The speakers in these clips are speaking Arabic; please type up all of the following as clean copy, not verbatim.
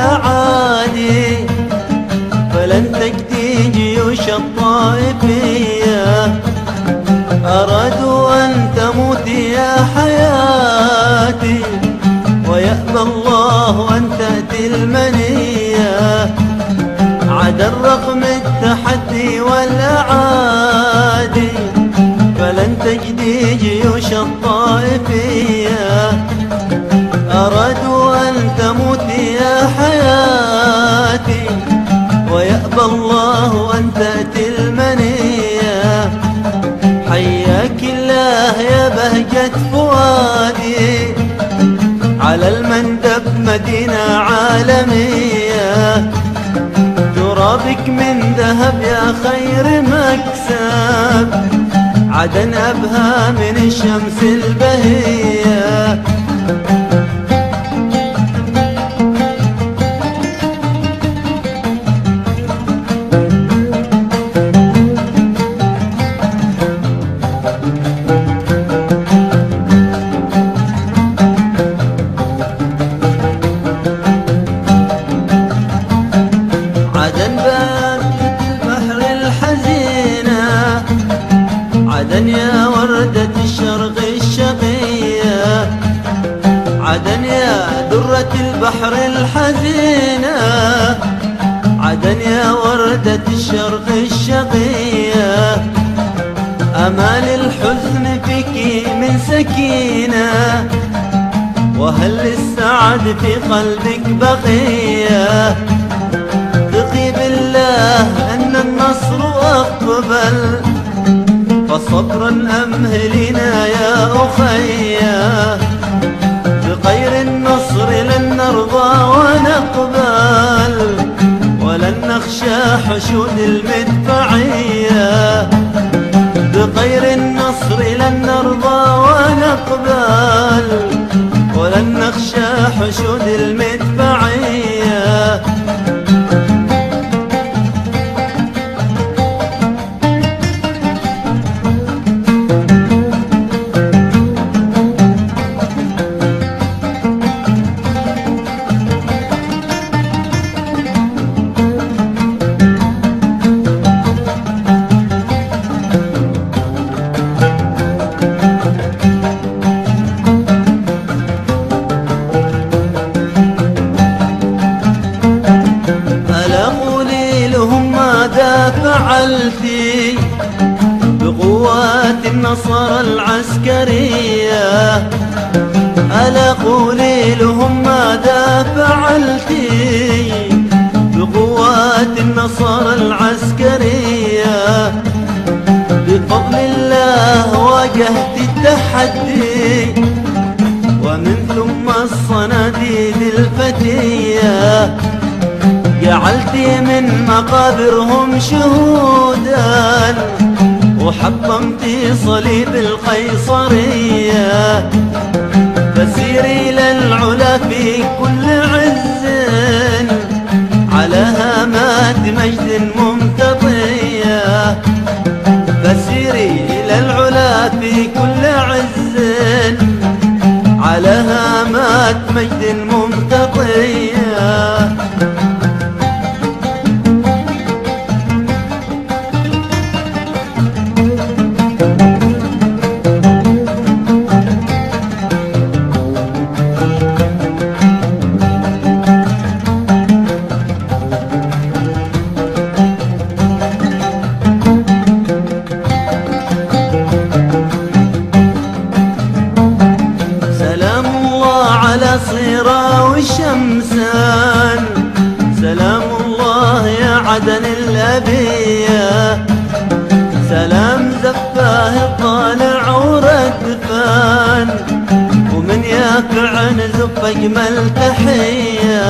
والأعادي، فلن تكدي جيوش الطائفية. أرادوا أن تموتي يا حياتي، ويأبى الله أن تأتي المنية. عدا رغم التحدي والأعادي، فلن تجدي جيوش الطائفية. أرادوا أن تموتي يا حياتي، ويأبى الله أن تأتي المنية. حياك الله يا بهجة فؤادي، على المندب مدينة عالمية. ترابك من ذهب يا خير مكسب، عدن أبهى من الشمس البهية. عدن بابة البحر الحزينة، عدن يا وردة الشرق الشقية. عدن يا درة البحر الحزينة، عدن يا وردة الشرق الشقية. أمال الحزن فيك من سكينة، وهل للسعد في قلبك بقية. ثقي بالله أن النصر أقبل، فصبرا أمهلنا يا أخيا. بغير النصر لن نرضى ونقبل، ولن نخشى حشود المدفعية. بغير النصر لن نرضى ونقبل، ولن نخشى حشود المدفعية. فعلتي بقوات النصارى العسكرية. ألا قولي لهم ماذا فعلتي بقوات النصارى العسكرية. بفضل الله واجهت التحدي، ومن ثم الصناديد الفتية. جعلت من مقابرهم شهودا، وحطمت صليب القيصرية. فسيري إلى العلا في كل عز، على هامات مجد ممتطية. فسيري إلى العلا في كل عز، على هامات مجد ممتطية. صيرا والشمسان، سلام الله يا عدن الأبية. سلام زفاه الطالع وردفان، ومن يافع نزف أجمل تحية.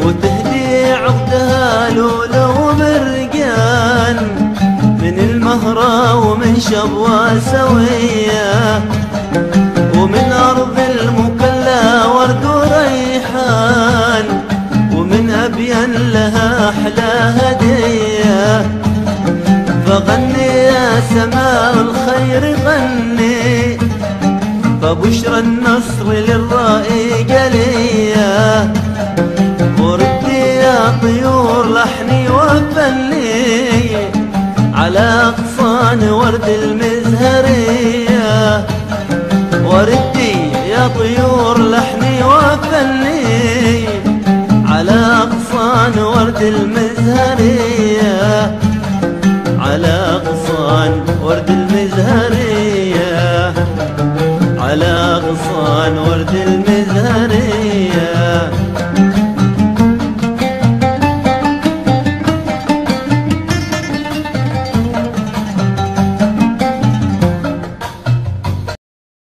وتهدي عقدها لولو ومرقان، من المهرة ومن شبوة سوية. ومن أرض المكلا ورد وريحان، ومن أبين لها أحلى هدية. فغني يا سماء الخير غني، فبشرى النصر للرائي جلية. المزهرية، على غصان ورد المزهرية، على غصان ورد المزهرية.